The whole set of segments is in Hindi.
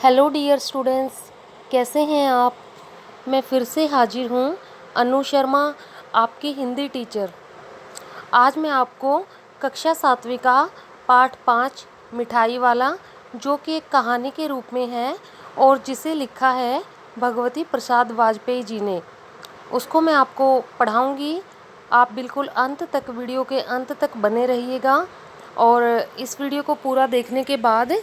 हेलो डियर स्टूडेंट्स, कैसे हैं आप। मैं फिर से हाजिर हूँ, अनु शर्मा, आपकी हिंदी टीचर। आज मैं आपको कक्षा 7वीं का पाठ 5 मिठाई वाला, जो कि एक कहानी के रूप में है और जिसे लिखा है भगवती प्रसाद वाजपेयी जी ने, उसको मैं आपको पढ़ाऊँगी। आप बिल्कुल अंत तक, वीडियो के अंत तक बने रहिएगा और इस वीडियो को पूरा देखने के बाद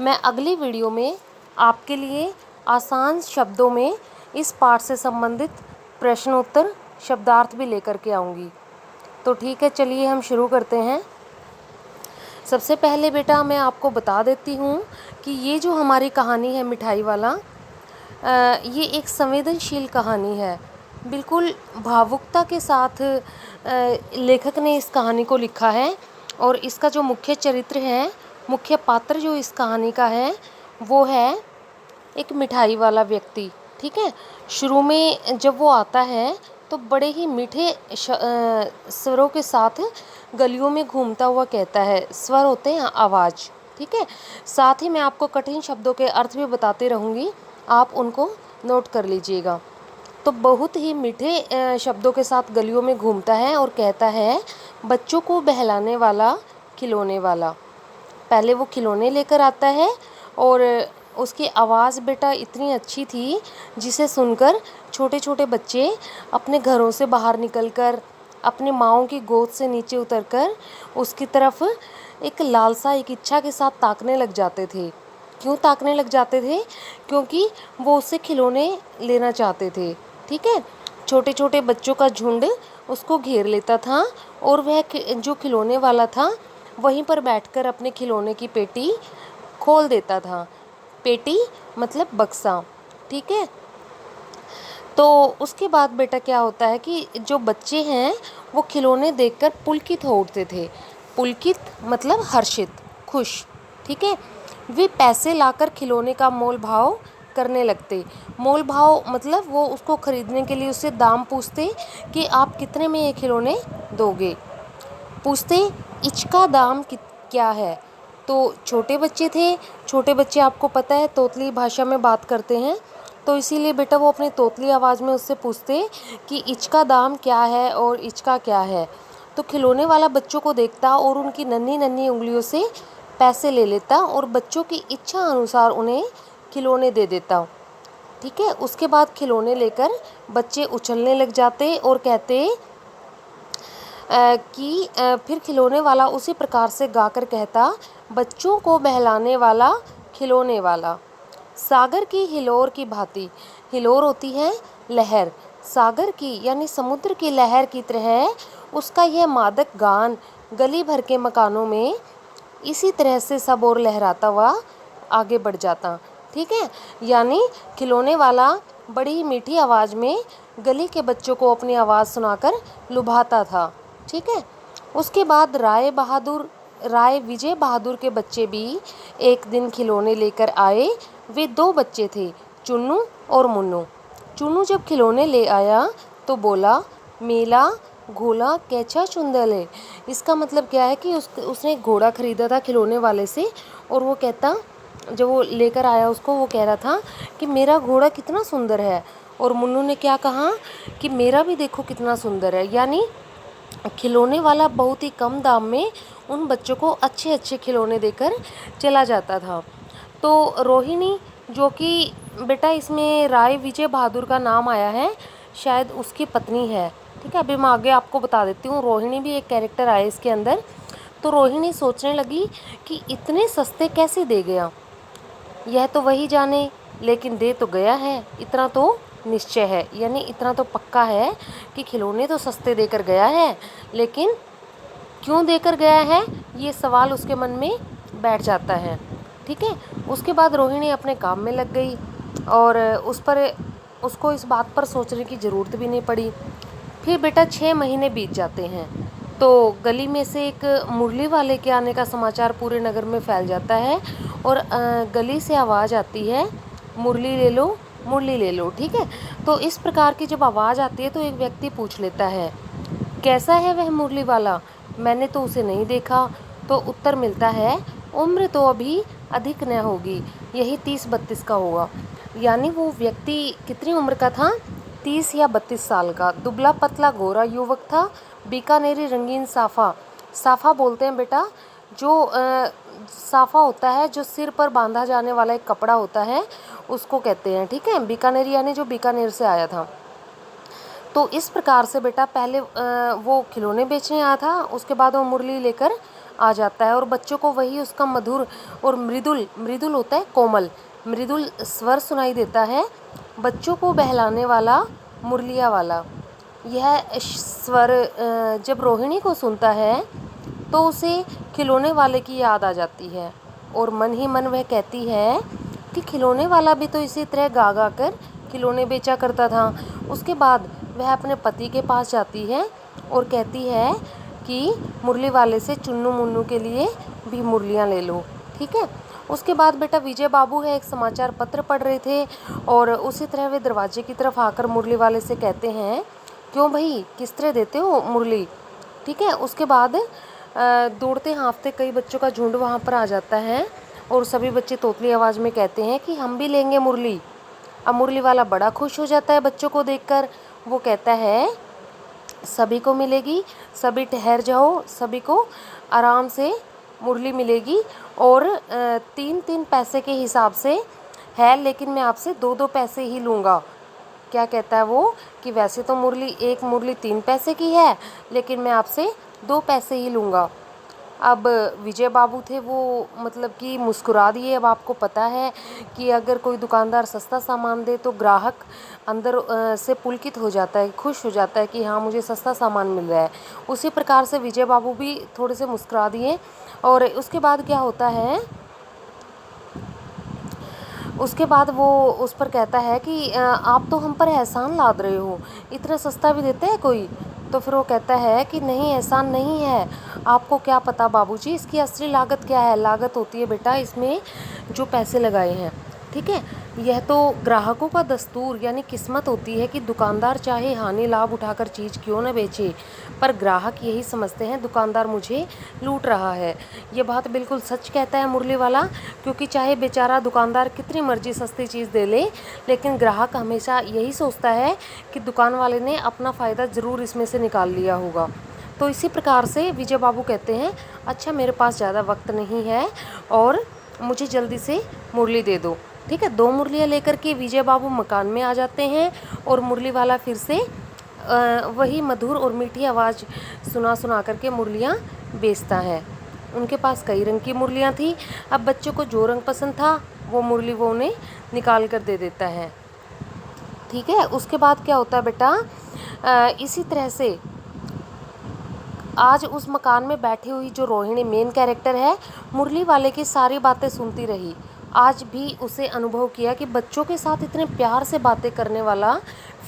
मैं अगली वीडियो में आपके लिए आसान शब्दों में इस पाठ से संबंधित प्रश्नोत्तर शब्दार्थ भी लेकर के आऊँगी। तो ठीक है, चलिए हम शुरू करते हैं। सबसे पहले बेटा मैं आपको बता देती हूँ कि ये जो हमारी कहानी है मिठाई वाला, ये एक संवेदनशील कहानी है। बिल्कुल भावुकता के साथ लेखक ने इस कहानी को लिखा है और इसका जो मुख्य चरित्र है, मुख्य पात्र जो इस कहानी का है, वो है एक मिठाई वाला व्यक्ति। ठीक है, शुरू में जब वो आता है तो बड़े ही मीठे स्वरों के साथ गलियों में घूमता हुआ कहता है। स्वर होते हैं आवाज़। ठीक है, साथ ही मैं आपको कठिन शब्दों के अर्थ भी बताते रहूँगी, आप उनको नोट कर लीजिएगा। तो बहुत ही मीठे शब्दों के साथ गलियों में घूमता है और कहता है, बच्चों को बहलाने वाला खिलौने वाला। पहले वो खिलौने लेकर आता है और उसकी आवाज़ बेटा इतनी अच्छी थी जिसे सुनकर छोटे छोटे बच्चे अपने घरों से बाहर निकलकर, अपनी माँओं की गोद से नीचे उतरकर उसकी तरफ एक लालसा, एक इच्छा के साथ ताकने लग जाते थे। क्यों ताकने लग जाते थे? क्योंकि वो उससे खिलौने लेना चाहते थे। ठीक है, छोटे छोटे बच्चों का झुंड उसको घेर लेता था और वह जो खिलौने वाला था वहीं पर बैठकर अपने खिलौने की पेटी खोल देता था। पेटी मतलब बक्सा। ठीक है, तो उसके बाद बेटा क्या होता है कि जो बच्चे हैं वो खिलौने देखकर पुलकित हो उठते थे। पुलकित मतलब हर्षित, खुश। ठीक है, वे पैसे लाकर खिलौने का मोल भाव करने लगते। मोल भाव मतलब वो उसको खरीदने के लिए उससे दाम पूछते कि आप कितने में ये खिलौने दोगे। पूछते इसका दाम क्या है। तो छोटे बच्चे थे, छोटे बच्चे आपको पता है तोतली भाषा में बात करते हैं, तो इसीलिए बेटा वो अपनी तोतली आवाज़ में उससे पूछते कि इसका दाम क्या है और इसका क्या है। तो खिलौने वाला बच्चों को देखता और उनकी नन्ही नन्ही उंगलियों से पैसे ले लेता और बच्चों की इच्छा अनुसार उन्हें खिलौने दे देता। ठीक है, उसके बाद खिलौने लेकर बच्चे उछलने लग जाते और कहते कि फिर खिलौने वाला उसी प्रकार से गाकर कहता, बच्चों को बहलाने वाला खिलौने वाला। सागर की हिलोर की भांति, हिलोर होती है लहर, सागर की यानी समुद्र की लहर की तरह उसका यह मादक गान गली भर के मकानों में इसी तरह से सब और लहराता हुआ आगे बढ़ जाता। ठीक है, यानी खिलौने वाला बड़ी ही मीठी आवाज़ में गली के बच्चों को अपनी आवाज़ सुनाकर लुभाता था। ठीक है, उसके बाद राय विजय बहादुर के बच्चे भी एक दिन खिलौने लेकर आए। वे 2 बच्चे थे, चुन्नू और मुन्नू। चुन्नू जब खिलौने ले आया तो बोला, मेला घोड़ा कैसा सुंदर है। इसका मतलब क्या है कि उसने एक घोड़ा खरीदा था खिलौने वाले से और वो कहता, जब वो लेकर आया उसको, वो कह रहा था कि मेरा घोड़ा कितना सुंदर है। और मुन्नू ने क्या कहा कि मेरा भी देखो कितना सुंदर है। यानी खिलौने वाला बहुत ही कम दाम में उन बच्चों को अच्छे अच्छे खिलौने देकर चला जाता था। तो रोहिणी, जो कि बेटा इसमें राय विजय बहादुर का नाम आया है, शायद उसकी पत्नी है। ठीक है, अभी मैं आगे आपको बता देती हूँ। रोहिणी भी एक कैरेक्टर आया इसके अंदर। तो रोहिणी सोचने लगी कि इतने सस्ते कैसे दे गया, यह तो वही जाने, लेकिन दे तो गया है। इतना तो निश्चय है, यानी इतना तो पक्का है कि खिलौने तो सस्ते देकर गया है, लेकिन क्यों देकर गया है ये सवाल उसके मन में बैठ जाता है। ठीक है, उसके बाद रोहिणी अपने काम में लग गई और उसको इस बात पर सोचने की ज़रूरत भी नहीं पड़ी। फिर बेटा 6 महीने बीत जाते हैं तो गली में से एक मुरली वाले के आने का समाचार पूरे नगर में फैल जाता है और गली से आवाज़ आती है, मुरली ले लो, मुरली ले लो। ठीक है, तो इस प्रकार की जब आवाज़ आती है तो एक व्यक्ति पूछ लेता है, कैसा है वह मुरली वाला, मैंने तो उसे नहीं देखा। तो उत्तर मिलता है, उम्र तो अभी अधिक न होगी, यही 30-32 का होगा। यानी वो व्यक्ति कितनी उम्र का था? 30 या 32 साल का। दुबला पतला गोरा युवक था, बीकानेरी रंगीन साफा। साफा बोलते हैं बेटा जो साफा होता है, जो सिर पर बांधा जाने वाला एक कपड़ा होता है, उसको कहते हैं। ठीक है, बीकानेरी यानी जो बीकानेर से आया था। तो इस प्रकार से बेटा पहले वो खिलौने बेचने आया था, उसके बाद वो मुरली लेकर आ जाता है और बच्चों को वही उसका मधुर और मृदुल होता है, कोमल मृदुल स्वर सुनाई देता है। बच्चों को बहलाने वाला मुरलिया वाला यह स्वर जब रोहिणी को सुनता है तो उसे खिलौने वाले की याद आ जाती है और मन ही मन वह कहती है कि खिलौने वाला भी तो इसी तरह गा गा कर खिलौने बेचा करता था। उसके बाद वह अपने पति के पास जाती है और कहती है कि मुरली वाले से चुन्नू मुन्नू के लिए भी मुरलियाँ ले लो। ठीक है, उसके बाद बेटा विजय बाबू है एक समाचार पत्र पढ़ रहे थे और उसी तरह वे दरवाजे की तरफ आकर मुरली वाले से कहते हैं, क्यों भाई, किस तरह देते हो मुरली? ठीक है, उसके बाद दौड़ते हाँफते कई बच्चों का झुंड वहाँ पर आ जाता है और सभी बच्चे तोतली आवाज़ में कहते हैं कि हम भी लेंगे मुरली। अब मुरली वाला बड़ा खुश हो जाता है बच्चों को देखकर। वो कहता है सभी को मिलेगी, सभी ठहर जाओ, सभी को आराम से मुरली मिलेगी और 3-3 पैसे के हिसाब से है, लेकिन मैं आपसे 2-2 पैसे ही लूँगा। क्या कहता है वो कि वैसे तो एक मुरली 3 पैसे की है, लेकिन मैं आपसे 2 पैसे ही लूँगा। अब विजय बाबू थे वो मतलब कि मुस्कुरा दिए। अब आपको पता है कि अगर कोई दुकानदार सस्ता सामान दे तो ग्राहक अंदर से पुलकित हो जाता है, खुश हो जाता है कि हाँ मुझे सस्ता सामान मिल रहा है। उसी प्रकार से विजय बाबू भी थोड़े से मुस्कुरा दिए और उसके बाद क्या होता है, उसके बाद वो उस पर कहता है कि आप तो हम पर एहसान लाद रहे हो, इतना सस्ता भी देते हैं कोई? तो फिर वो कहता है कि नहीं, एहसान नहीं है, आपको क्या पता बाबूजी इसकी असली लागत क्या है। लागत होती है बेटा इसमें जो पैसे लगाए हैं। ठीक है, यह तो ग्राहकों का दस्तूर यानी किस्मत होती है कि दुकानदार चाहे हानि लाभ उठाकर चीज़ क्यों न बेचे, पर ग्राहक यही समझते हैं दुकानदार मुझे लूट रहा है। ये बात बिल्कुल सच कहता है मुरली वाला, क्योंकि चाहे बेचारा दुकानदार कितनी मर्जी सस्ती चीज़ दे ले, लेकिन ग्राहक हमेशा यही सोचता है कि दुकान वाले ने अपना फ़ायदा ज़रूर इसमें से निकाल लिया होगा। तो इसी प्रकार से विजय बाबू कहते हैं, अच्छा मेरे पास ज़्यादा वक्त नहीं है और मुझे जल्दी से मुरली दे दो। ठीक है, 2 मुरलियाँ लेकर के विजय बाबू मकान में आ जाते हैं और मुरली वाला फिर से वही मधुर और मीठी आवाज़ सुना करके मुरलियाँ बेचता है। उनके पास कई रंग की मुरलियाँ थी। अब बच्चों को जो रंग पसंद था वो मुरली वो उन्हें निकाल कर दे देता है। ठीक है, उसके बाद क्या होता है बेटा, इसी तरह से आज उस मकान में बैठी हुई जो रोहिणी मेन कैरेक्टर है, मुरली वाले की सारी बातें सुनती रही। आज भी उसे अनुभव किया कि बच्चों के साथ इतने प्यार से बातें करने वाला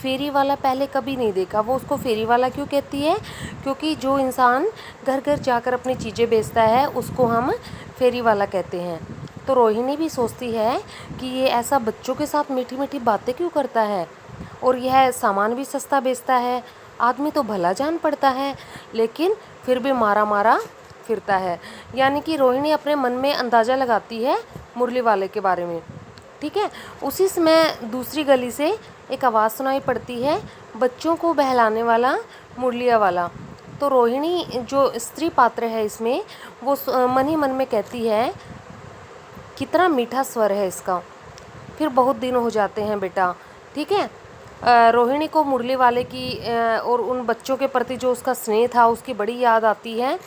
फेरी वाला पहले कभी नहीं देखा। वो उसको फेरी वाला क्यों कहती है? क्योंकि जो इंसान घर घर जाकर अपनी चीज़ें बेचता है उसको हम फेरी वाला कहते हैं। तो रोहिणी भी सोचती है कि ये ऐसा बच्चों के साथ मीठी मीठी बातें क्यों करता है और यह सामान भी सस्ता बेचता है। आदमी तो भला जान पड़ता है, लेकिन फिर भी मारा मारा फिरता है। यानी कि रोहिणी अपने मन में अंदाज़ा लगाती है मुरली वाले के बारे में। ठीक है, उसी समय दूसरी गली से एक आवाज़ सुनाई पड़ती है, बच्चों को बहलाने वाला मुरलिया वाला। तो रोहिणी जो स्त्री पात्र है इसमें, वो मन ही मन में कहती है, कितना मीठा स्वर है इसका। फिर बहुत दिन हो जाते हैं बेटा। ठीक है, रोहिणी को मुरली वाले की और उन बच्चों के प्रति जो उसका स्नेह था उसकी बड़ी याद आती है।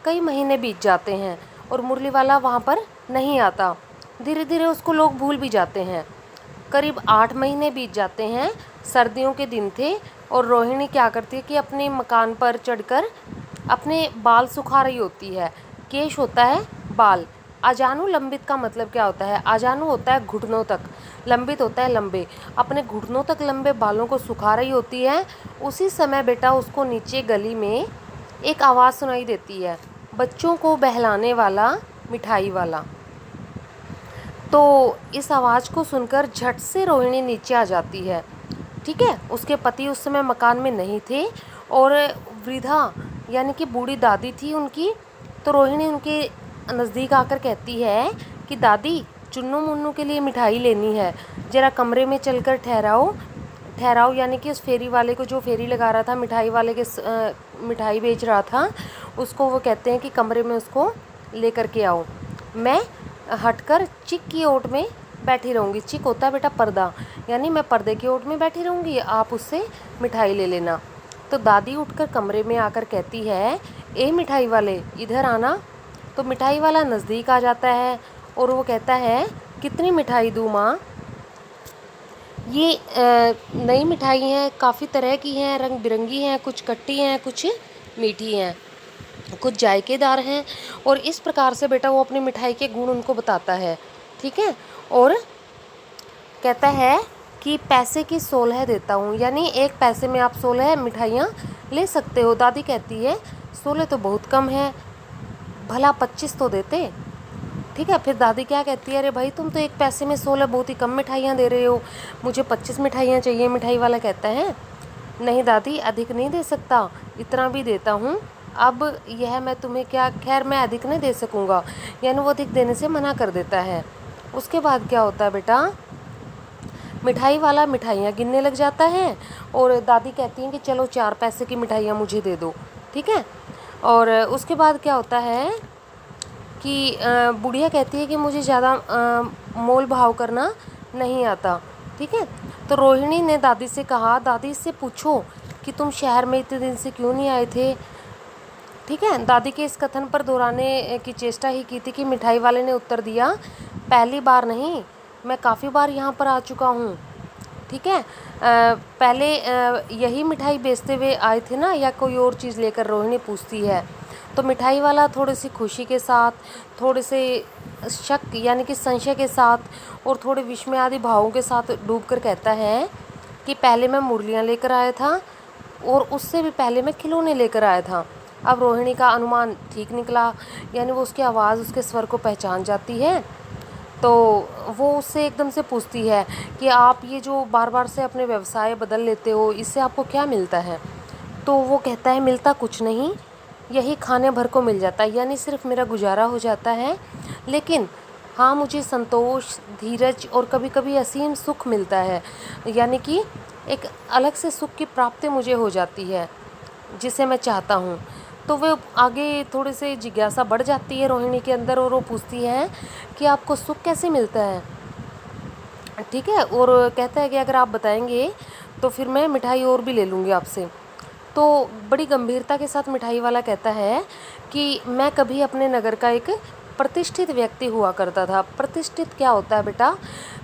कई महीने बीत जाते हैं और मुरली वाला वहाँ पर नहीं आता। धीरे धीरे उसको लोग भूल भी जाते हैं। करीब 8 महीने बीत जाते हैं। सर्दियों के दिन थे और रोहिणी क्या करती है कि अपने मकान पर चढ़कर अपने बाल सुखा रही होती है। केश होता है बाल। अजानु लंबित का मतलब क्या होता है? अजानु होता है घुटनों तक, लंबित होता है लंबे। अपने घुटनों तक लंबे बालों को सुखा रही होती है। उसी समय बेटा उसको नीचे गली में एक आवाज़ सुनाई देती है, बच्चों को बहलाने वाला मिठाई वाला। तो इस आवाज़ को सुनकर झट से रोहिणी नीचे आ जाती है। ठीक है, उसके पति उस समय मकान में नहीं थे और वृद्धा यानी कि बूढ़ी दादी थी उनकी। तो रोहिणी उनके नज़दीक आकर कहती है कि दादी चुन्नू मुन्नू के लिए मिठाई लेनी है, ज़रा कमरे में चलकर ठहराओ ठहराओ। यानी कि उस फेरी वाले को, जो फेरी लगा रहा था, मिठाई वाले के मिठाई बेच रहा था, उसको वो कहते हैं कि कमरे में उसको लेकर के आओ। मैं हटकर चिक की ओट में बैठी रहूँगी। चिक होता है बेटा पर्दा, यानी मैं पर्दे की ओट में बैठी रहूँगी, आप उससे मिठाई ले लेना। तो दादी उठकर कमरे में आकर कहती है, ए मिठाई वाले इधर आना। तो मिठाई वाला नज़दीक आ जाता है और वो कहता है, कितनी मिठाई दूँ माँ? ये नई मिठाई हैं, काफ़ी तरह की हैं, रंग बिरंगी हैं, कुछ खट्टी हैं, कुछ मीठी हैं, कुछ जायकेदार हैं। और इस प्रकार से बेटा वो अपनी मिठाई के गुण उनको बताता है, ठीक है। और कहता है कि पैसे की 16 देता हूँ, यानी एक पैसे में आप 16 मिठाइयाँ ले सकते हो। दादी कहती है 16 तो बहुत कम है, भला 25 तो देते, ठीक है। फिर दादी क्या कहती है, अरे भाई तुम तो एक पैसे में 16 बहुत ही कम मिठाइयाँ दे रहे हो, मुझे 25 मिठाइयाँ चाहिए। मिठाई वाला कहता है, नहीं दादी अधिक नहीं दे सकता, इतना भी देता हूँ। अब यह मैं तुम्हें क्या, खैर मैं अधिक नहीं दे सकूँगा, यानी वो अधिक देने से मना कर देता है। उसके बाद क्या होता है बेटा, मिठाई वाला मिठाइयाँ गिनने लग जाता है और दादी कहती हैं कि चलो 4 पैसे की मिठाइयाँ मुझे दे दो, ठीक है। और उसके बाद क्या होता है कि बुढ़िया कहती है कि मुझे ज़्यादा मोल भाव करना नहीं आता, ठीक है। तो रोहिणी ने दादी से कहा, दादी से पूछो कि तुम शहर में इतने दिन से क्यों नहीं आए थे, ठीक है। दादी के इस कथन पर दोहराने की चेष्टा ही की थी कि मिठाई वाले ने उत्तर दिया, पहली बार नहीं, मैं काफ़ी बार यहाँ पर आ चुका हूँ, ठीक है। पहले यही मिठाई बेचते हुए आए थे ना, या कोई और चीज़ लेकर, रोहिणी पूछती है। तो मिठाई वाला थोड़ी सी खुशी के साथ, थोड़े से शक यानी कि संशय के साथ और थोड़े विस्मय आदि भावों के साथ डूबकर कहता है कि पहले मैं मुरलियाँ लेकर आया था और उससे भी पहले मैं खिलौने लेकर आया था। अब रोहिणी का अनुमान ठीक निकला, यानी वो उसकी आवाज़, उसके स्वर को पहचान जाती है। तो वो उससे एकदम से पूछती है कि आप ये जो बार बार से अपने व्यवसाय बदल लेते हो, इससे आपको क्या मिलता है? तो वो कहता है, मिलता कुछ नहीं, यही खाने भर को मिल जाता है, यानी सिर्फ मेरा गुजारा हो जाता है। लेकिन हाँ, मुझे संतोष, धीरज और कभी कभी असीम सुख मिलता है, यानी कि एक अलग से सुख की प्राप्ति मुझे हो जाती है जिसे मैं चाहता हूँ। तो वो आगे थोड़े से जिज्ञासा बढ़ जाती है रोहिणी के अंदर और वो पूछती है कि आपको सुख कैसे मिलता है, ठीक है। और कहता है कि अगर आप बताएंगे तो फिर मैं मिठाई और भी ले लूँगी आपसे। तो बड़ी गंभीरता के साथ मिठाई वाला कहता है कि मैं कभी अपने नगर का एक प्रतिष्ठित व्यक्ति हुआ करता था। प्रतिष्ठित क्या होता है बेटा,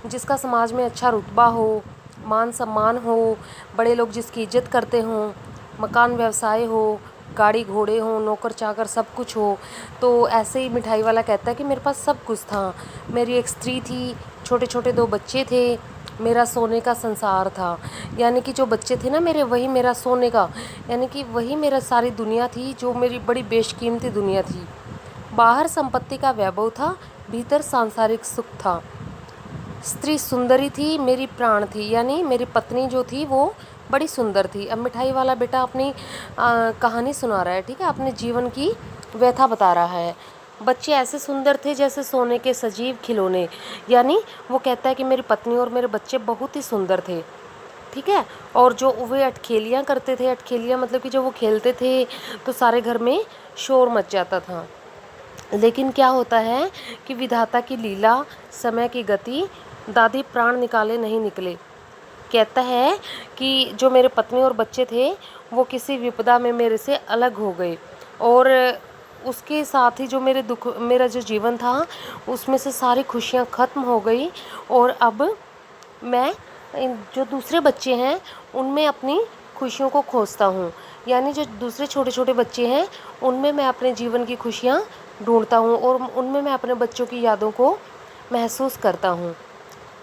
जिसका समाज में अच्छा रुतबा हो, मान सम्मान हो, बड़े लोग जिसकी इज्जत करते हों, मकान व्यवसाय हो, गाड़ी घोड़े हों, नौकर चाकर सब कुछ हो। तो ऐसे ही मिठाई वाला कहता है कि मेरे पास सब कुछ था, मेरी एक स्त्री थी, छोटे छोटे 2 बच्चे थे, मेरा सोने का संसार था। यानी कि जो बच्चे थे ना मेरे, वही मेरा सोने का, यानी कि वही मेरा सारी दुनिया थी, जो मेरी बड़ी बेशकीमती दुनिया थी। बाहर संपत्ति का वैभव था, भीतर सांसारिक सुख था। स्त्री सुंदरी थी, मेरी प्राण थी, यानी मेरी पत्नी जो थी वो बड़ी सुंदर थी। अब मिठाई वाला बेटा अपनी कहानी सुना रहा है, ठीक है, अपने जीवन की व्यथा बता रहा है। बच्चे ऐसे सुंदर थे जैसे सोने के सजीव खिलौने, यानी वो कहता है कि मेरी पत्नी और मेरे बच्चे बहुत ही सुंदर थे, ठीक है। और जो वे अटखेलियाँ करते थे, अटखेलियाँ मतलब कि जो वो खेलते थे तो सारे घर में शोर मच जाता था। लेकिन क्या होता है कि विधाता की लीला, समय की गति, दादी प्राण निकाले नहीं निकले। कहता है कि जो मेरे पत्नी और बच्चे थे वो किसी विपदा में मेरे से अलग हो गए, और उसके साथ ही जो मेरे दुख, मेरा जो जीवन था उसमें से सारी खुशियाँ ख़त्म हो गई। और अब मैं जो दूसरे बच्चे हैं उनमें अपनी खुशियों को खोजता हूँ, यानी जो दूसरे छोटे छोटे बच्चे हैं उनमें मैं अपने जीवन की खुशियाँ ढूंढता हूँ और उनमें मैं अपने बच्चों की यादों को महसूस करता हूँ।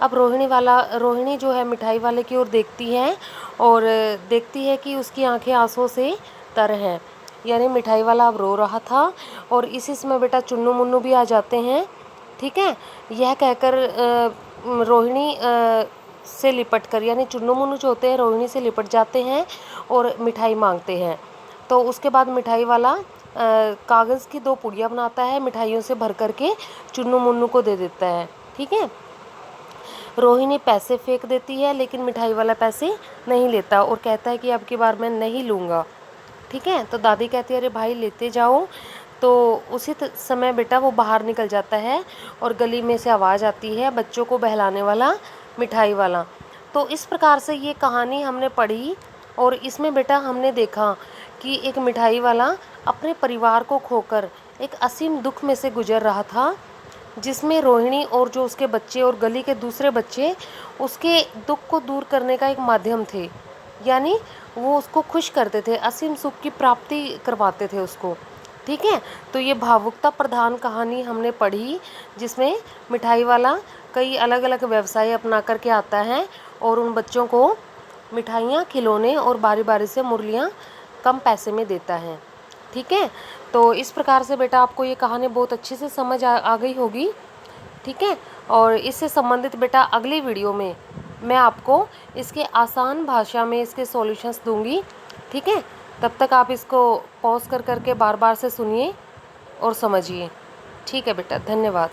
अब रोहिणी जो है मिठाई वाले की ओर देखती है और देखती है कि उसकी आंखें आंसुओं से तर हैं, यानी मिठाई वाला अब रो रहा था। और इसी समय बेटा चुन्नू मुन्नू भी आ जाते हैं, ठीक है। यह कहकर रोहिणी से लिपट कर, यानी चुन्नू मुन्नू जो होते हैं रोहिणी से लिपट जाते हैं और मिठाई मांगते हैं। तो उसके बाद मिठाई वाला कागज़ की 2 पुड़िया बनाता है, मिठाइयों से भर कर के चुन्नू मुन्नू को दे देता है। ठीक है। रोहिणी पैसे फेंक देती है, लेकिन मिठाई वाला पैसे नहीं लेता और कहता है कि अब की बार मैं नहीं लूँगा। ठीक है। तो दादी कहती है अरे भाई लेते जाओ। तो उसी समय बेटा वो बाहर निकल जाता है और गली में से आवाज़ आती है, बच्चों को बहलाने वाला मिठाई वाला। तो इस प्रकार से ये कहानी हमने पढ़ी और इसमें बेटा हमने देखा कि एक मिठाई वाला अपने परिवार को खोकर एक असीम दुख में से गुजर रहा था, जिसमें रोहिणी और जो उसके बच्चे और गली के दूसरे बच्चे उसके दुख को दूर करने का एक माध्यम थे। यानी वो उसको खुश करते थे, असीम सुख की प्राप्ति करवाते थे उसको। ठीक है। तो ये भावुकता प्रधान कहानी हमने पढ़ी, जिसमें मिठाई वाला कई अलग अलग व्यवसाय अपना करके आता है और उन बच्चों को मिठाइयाँ, खिलौने और बारी बारी से मुरलियाँ कम पैसे में देता है। ठीक है। तो इस प्रकार से बेटा आपको ये कहानी बहुत अच्छे से समझ आ गई होगी। ठीक है। और इससे संबंधित बेटा अगली वीडियो में मैं आपको इसके आसान भाषा में इसके सॉल्यूशंस दूंगी। ठीक है। तब तक आप इसको पॉज कर करके बार बार से सुनिए और समझिए। ठीक है बेटा, धन्यवाद।